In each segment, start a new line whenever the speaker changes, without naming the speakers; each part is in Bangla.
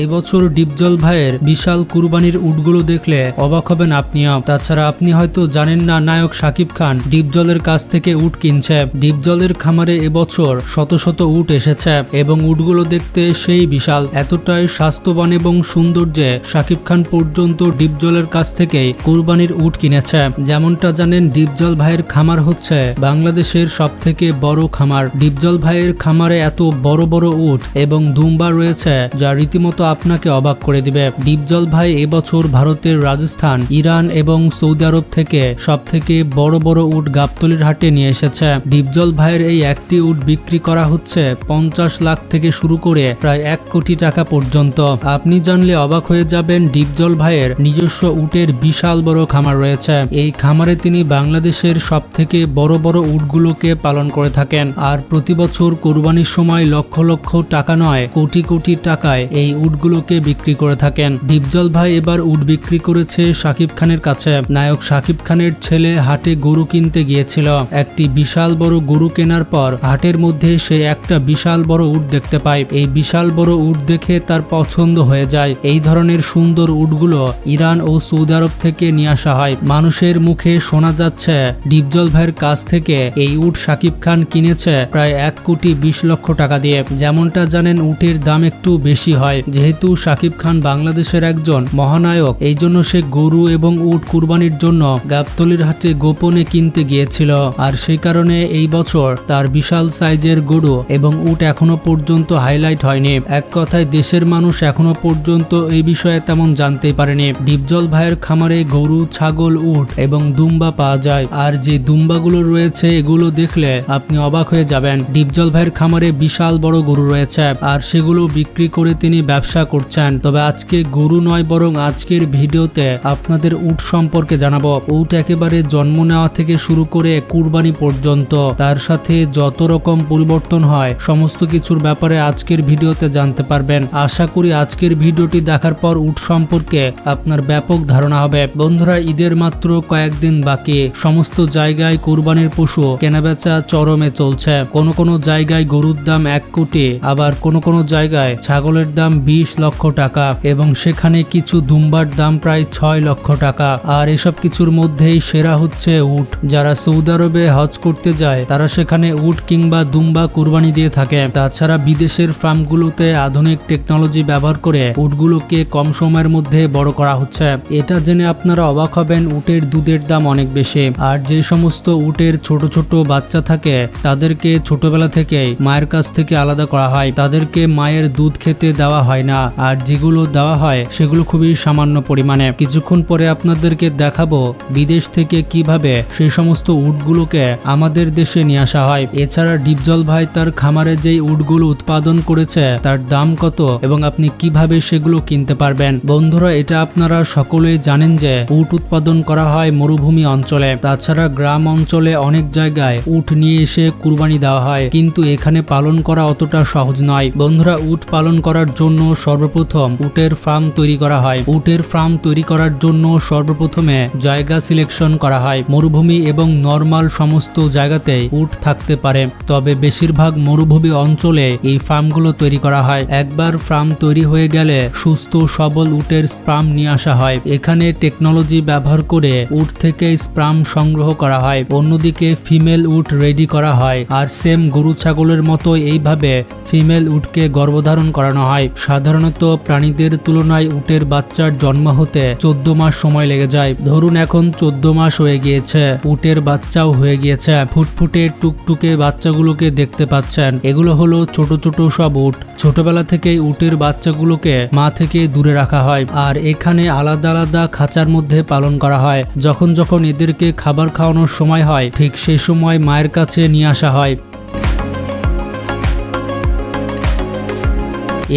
এবছর ডিপজল ভাইয়ের বিশাল কুরবানির উটগুলো দেখলে অবাক হবেন আপনিও। তাছাড়া আপনি হয়তো জানেন না, নায়ক শাকিব খান ডিপজলের কাছ থেকে উট কিনছে। ডিপজলের খামারে এবছর শত শত উট এসেছে এবং উটগুলো দেখতে সেই বিশাল, এতটাই স্বাস্থ্যবান এবং সুন্দর যে শাকিব খান পর্যন্ত ডিপজলের কাছ থেকে কুরবানির উট কিনেছে। যেমনটা জানেন, ডিপজল ভাইয়ের খামার হচ্ছে বাংলাদেশের সবথেকে বড় খামার। ডিপজল ভাইয়ের খামারে এত বড় বড় উট এবং দুম্বা রয়েছে যা রীতিমতো আপনাকে অবাক করে দিবে। ডিপজল ভাই এবছর ভারতের রাজস্থান, ইরান এবং সৌদি আরব থেকে সবথেকে বড় বড় উট গাবতলীর হাটে নিয়ে এসেছে। ডিপজল ভাইয়ের এই একটি উট বিক্রি করা হচ্ছে 50 লাখ থেকে শুরু করে প্রায় 1 কোটি টাকা পর্যন্ত। আপনি জানলে অবাক হয়ে যাবেন, ডিপজল ভাইয়ের নিজস্ব উটের বিশাল বড় খামার রয়েছে। এই খামারে তিনি বাংলাদেশের সবথেকে বড় বড় উটগুলোকে পালন করে থাকেন। আর প্রতি বছর কোরবানির সময় লক্ষ লক্ষ টাকা নয়, কোটি কোটি টাকায় এই উটগুলোকে বিক্রি করে থাকেন। ডিপজল ভাই এবার উট বিক্রি করেছে শাকিব খানের কাছে। নায়ক শাকিব খানের ছেলে হাটে গরু কিনতে গিয়েছিল। একটি বিশাল বড় গরু কেনার পর হাটের মধ্যে সে একটা বিশাল বড় উট দেখতে পায়। এই বিশাল বড় উট দেখে তার পছন্দ হয়ে যায়। এই ধরনের সুন্দর উটগুলো ইরান ও সৌদি আরব থেকে নিয়ে আসা হয়। মানুষের মুখে শোনা যাচ্ছে ডিপজল ভাইয়ের কাছ থেকে এই উট শাকিব খান কিনেছে প্রায় 1 কোটি 20 লক্ষ টাকা দিয়ে। যেমনটা জানেন, উটের দাম একটু বেশি হয়। যেহেতু শাকিব খান বাংলাদেশের একজন মহানায়ক, এই জন্য সে গরু এবং উট কুরবানির জন্য গাবতলীর হাটে গোপনে কিনতে গিয়েছিল। আর সেই কারণে এই বছর তার বিশাল সাইজের গরু এবং উট এখনো পর্যন্ত হাইলাইট হয়নি। এক কথায় দেশের মানুষ এখনো পর্যন্ত এই বিষয়ে তেমন জানতেই পারেনি। ডিপজল ভাইয়ের খামারে গরু, ছাগল, উট এবং দুম্বা পাওয়া যায়। আর যে দুম্বাগুলো রয়েছে এগুলো দেখলে আপনি অবাক হয়ে যাবেন। ডিপজল ভাইয়ের খামারে বিশাল বড় গরু রয়েছে আর সেগুলো বিক্রি করে তিনি ব্যবসা করছেন। তবে আজকে গরু নয়, বরং আজকের ভিডিওতে আপনাদের উট সম্পর্কে জানাবো। উট একেবারে জন্ম নেওয়া থেকে শুরু করে কুরবানি পর্যন্ত, তার সাথে যত রকম পরিবর্তন হয় সমস্ত কিছুর ব্যাপারে আজকের ভিডিওতে জানতে পারবেন। আশা করি আজকের ভিডিওটি দেখার পর উট সম্পর্কে আপনার ব্যাপক ধারণা হবে। বন্ধুরা, ঈদের মাত্র কয়েকদিন বাকি। সমস্ত জায়গায় কুরবানির পশু কেনাবেচা চরমে চলছে। কোন কোন জায়গায় গরুর দাম 1 কোটি, আবার কোন কোন জায়গায় ছাগলের দাম 20 লক্ষ টাকা এবং সেখানে কিছু দুম্বার দাম প্রায় 6 লক্ষ টাকা। আর এসব কিছুর মধ্যেই সেরা হচ্ছে উট। যারা সৌদি আরবে হজ করতে যায় তারা সেখানে উট কিংবা দুম্বা কুরবানি দিয়ে থাকে। তাছাড়া বিদেশের ফার্মগুলোতে আধুনিক টেকনোলজি ব্যবহার করে উটগুলোকে কম সময়ের মধ্যে বড় করা হচ্ছে। এটা জেনে আপনারা অবাক হবেন, উটের দুধের দাম অনেক বেশি। আর যে সমস্ত উটের ছোট ছোট বাচ্চা থাকে তাদেরকে ছোটবেলা থেকেই মায়ের কাছ থেকে আলাদা করা হয়। তাদেরকে মায়ের দুধ খেতে দেওয়া হয় না, আর যেগুলো দেওয়া হয় সেগুলো খুবই সামান্য পরিমাণে। কিছুক্ষণ পরে আপনাদেরকে দেখাবো বিদেশ থেকে কিভাবে সেই সমস্ত উটগুলোকে আমাদের দেশে নিয়ে আসা হয়। এছাড়া ডিপজল ভাই তার খামারে যেই উটগুলো উৎপাদন করেছে তার দাম কত এবং আপনি কিভাবে সেগুলো কিনতে পারবেন। বন্ধুরা, এটা আপনারা সকলেই জানেন যে উট উৎপাদন করা হয় মরুভূমি অঞ্চলে। তাছাড়া গ্রাম অঞ্চলে অনেক জায়গায় উট নিয়ে এসে কুরবানি দেওয়া হয়, কিন্তু এখানে পালন করা অতটা সহজ নয়। বন্ধুরা, উট পালন করার জন্য সর্বপ্রথম উটের ফার্ম তৈরি করা হয়। উটের ফার্ম তৈরি করার জন্য সর্বপ্রথমে জায়গা সিলেকশন করা হয়। মরুভূমি এবং নরমাল সমস্ত জায়গাতেই উট থাকতে পারে, তবে বেশিরভাগ মরুভূমি অঞ্চলে এই ফার্মগুলো তৈরি করা হয়। একবার ফার্ম তৈরি হয়ে গেলে সুস্থ সবল উটের স্পার্ম নিয়ে আসা হয়। এখানে টেকনোলজি ব্যবহার করে উট থেকে স্পার্ম সংগ্রহ করা হয়। অন্যদিকে ফিমেল উট রেডি করা হয়। আর সেম গরু ছাগলের মতো এইভাবে ফিমেল উটকে গর্ভধারণ করানো হয়। সাধারণত প্রাণীদের তুলনায় উটের বাচ্চার জন্ম হতে 14 মাস সময় লেগে যায়। ধরুন এখন 14 মাস হয়ে গিয়েছে, উটের বাচ্চাও হয়ে গিয়েছে। ফুটফুটে টুকটুকে বাচ্চাগুলোকে দেখতে পাচ্ছেন, এগুলো হলো ছোট ছোট সব উট। ছোটবেলা থেকেই উটের বাচ্চাগুলোকে মা থেকে দূরে রাখা হয় আর এখানে আলাদা আলাদা খাঁচার মধ্যে পালন করা হয়। যখন যখন এদেরকে খাবার খাওয়ানোর সময় হয় ঠিক সে সময় মায়ের কাছে নিয়ে আসা হয়।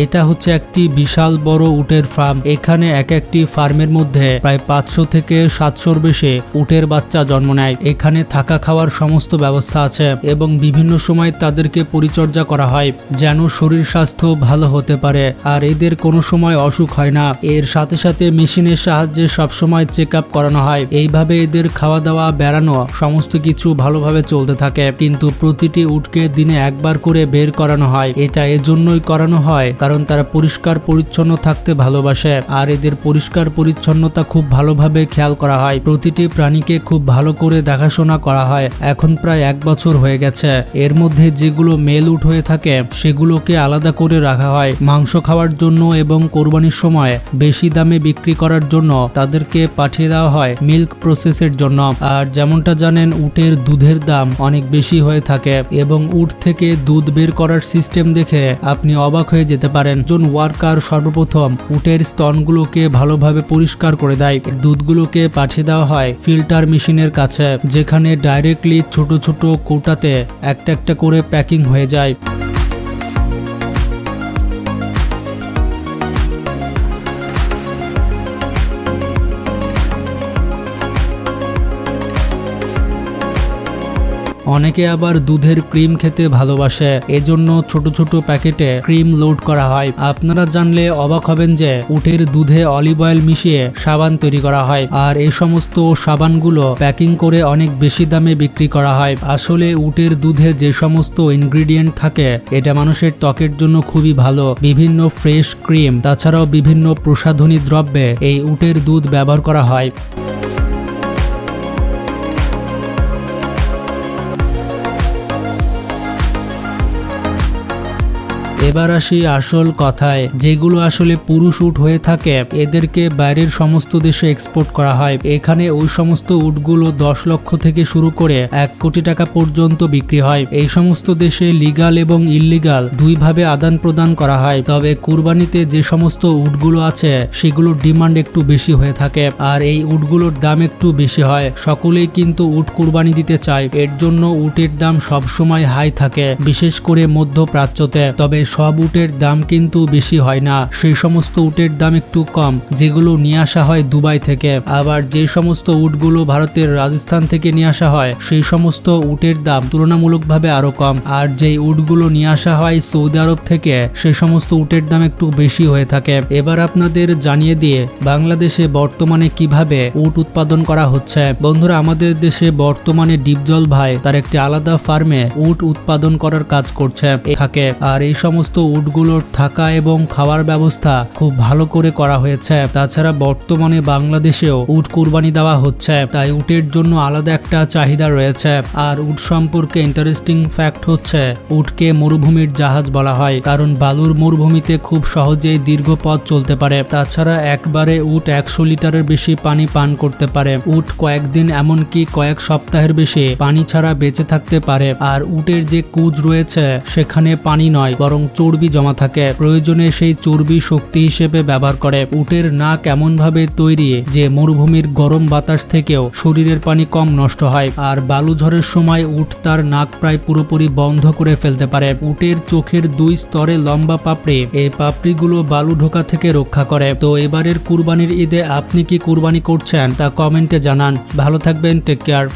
এটা হচ্ছে একটি বিশাল বড় উটের ফার্ম। এখানে এক একটি ফার্মের মধ্যে প্রায় 500 থেকে 700-র বেশি উটের বাচ্চা জন্ম নেয়। এখানে থাকা খাওয়ার সমস্ত ব্যবস্থা আছে এবং বিভিন্ন সময় তাদেরকে পরিচর্যা করা হয় যেন শরীর স্বাস্থ্য ভালো হতে পারে আর এদের কোনো সময় অসুখ হয় না। এর সাথে সাথে মেশিনের সাহায্যে সবসময় চেক আপ করানো হয়। এইভাবে এদের খাওয়া দাওয়া, বেড়ানো সমস্ত কিছু ভালোভাবে চলতে থাকে। কিন্তু প্রতিটি উটকে দিনে একবার করে বের করানো হয়। এটা এজন্যই করানো হয় কারণ তারা পরিষ্কার পরিচ্ছন্ন থাকতে ভালোবাসে আর এদের পরিষ্কার পরিচ্ছন্নতা খুব ভালোভাবে খেয়াল করা হয়। প্রতিটি প্রাণীকে খুব ভালো করে দেখাশোনা করা হয়। এখন প্রায় 1 বছর হয়ে গেছে। এর মধ্যে যেগুলো মেল উট হয়ে থাকে সেগুলোকে আলাদা করে রাখা হয় মাংস খাওয়ার জন্য এবং কোরবানির সময় বেশি দামে বিক্রি করার জন্য তাদেরকে পাঠিয়ে দেওয়া হয় মিল্ক প্রসেসের জন্য। আর যেমনটা জানেন উটের দুধের দাম অনেক বেশি হয়ে থাকে এবং উট থেকে দুধ বের করার সিস্টেম দেখে আপনি অবাক হয়ে যেতে পারেন। একজন ওয়ার্কার সর্বপ্রথম উটের স্তনগুলোকে ভালোভাবে পরিষ্কার করে দেয়। দুধগুলোকে পাঠিয়ে দেওয়া হয় ফিল্টার মেশিনের কাছে, যেখানে ডাইরেক্টলি ছোট ছোট কৌটাতে একটা একটা করে প্যাকিং হয়ে যায়। অনেকে আবার দুধের ক্রিম খেতে ভালোবাসে, এজন্য ছোট ছোট প্যাকেটে ক্রিম লোড করা হয়। আপনারা জানলে অবাক হবেন যে উটের দুধে অলিভ অয়েল মিশিয়ে সাবান তৈরি করা হয় আর এই সমস্ত সাবানগুলো প্যাকিং করে অনেক বেশি দামে বিক্রি করা হয়। আসলে উটের দুধে যে সমস্ত ইনগ্রিডিয়েন্ট থাকে এটা মানুষের ত্বকের জন্য খুবই ভালো। বিভিন্ন ফ্রেশ ক্রিম তাছাড়াও বিভিন্ন প্রসাধনী দ্রব্যে এই উটের দুধ ব্যবহার করা হয়। এবার আসি আসল কথায়, যেগুলো আসলে পুরুষ উট হয়ে থাকে এদেরকে বাইরের সমস্ত দেশে এক্সপোর্ট করা হয়। এখানে ওই সমস্ত উটগুলো 10 লক্ষ থেকে শুরু করে 1 কোটি টাকা পর্যন্ত বিক্রি হয়। এই সমস্ত দেশে লিগাল এবং ইললিগাল দুইভাবে আদান প্রদান করা হয়। তবে কুরবানিতে যে সমস্ত উটগুলো আছে সেগুলোর ডিমান্ড একটু বেশি হয়ে থাকে আর এই উটগুলোর দাম একটু বেশি হয়। সকলেই কিন্তু উট কুরবানি দিতে চায়, এর জন্য উটের দাম সবসময় হাই থাকে, বিশেষ করে মধ্যপ্রাচ্যতে। তবে সব উটের দাম কিন্তু বেশি হয় না, সেই সমস্ত উটের দাম একটু কম যেগুলো নিয়ে আসা হয় দুবাই থেকে। আবার যে সমস্ত উটগুলো ভারতের রাজস্থান থেকে নিয়ে আসা হয় সেই সমস্ত উটের দাম তুলনামূলকভাবে আরো কম। আর যেই উটগুলো নিয়ে আসা হয় সৌদি আরব থেকে সেই সমস্ত উটের দাম একটু বেশি হয়ে থাকে। এবার আপনাদের জানিয়ে দিয়ে বাংলাদেশে বর্তমানে কিভাবে উট উৎপাদন করা হচ্ছে। বন্ধুরা, আমাদের দেশে বর্তমানে ডিপজল ভাই তার একটি আলাদা ফার্মে উট উৎপাদন করার কাজ করছে থাকে আর এই সমস্ত উটগুলোর থাকা এবং খাওয়ার ব্যবস্থা খুব ভালো করে করা হয়েছে। তাছাড়া বর্তমানে বাংলাদেশেও উট কুরবানি দেওয়া হচ্ছে, তাই উটের জন্য আলাদা একটা চাহিদা রয়েছে। আর উট সম্পর্কে ইন্টারেস্টিং ফ্যাক্ট হচ্ছে উটকে মরুভূমির জাহাজ বলা হয়, কারণ বালুর মরুভূমিতে খুব সহজেই দীর্ঘ পথ চলতে পারে। তাছাড়া একবারে উট 100 লিটারের বেশি পানি পান করতে পারে। উট কয়েকদিন এমনকি কয়েক সপ্তাহের বেশি পানি ছাড়া বেঁচে থাকতে পারে। আর উটের যে কুজ রয়েছে সেখানে পানি নয় বরং চর্বি জমা থাকে, প্রয়োজনে সেই চর্বি শক্তি হিসেবে ব্যবহার করে। উটের নাক এমন ভাবে তৈরি যে মরুভূমির গরম বাতাস থেকেও শরীরের পানি কম নষ্ট হয়। আর বালু ঝড়ের সময় উট তার নাক প্রায় পুরোপুরি বন্ধ করে ফেলতে পারে। উটের চোখের 2 স্তরে লম্বা পাপড়ি, এই পাপড়িগুলো বালু ঢোকা থেকে রক্ষা করে। তো এবারের কুরবানির ঈদে আপনি কি কুরবানি করছেন তা কমেন্টে জানান। ভালো থাকবেন, টেক কেয়ার।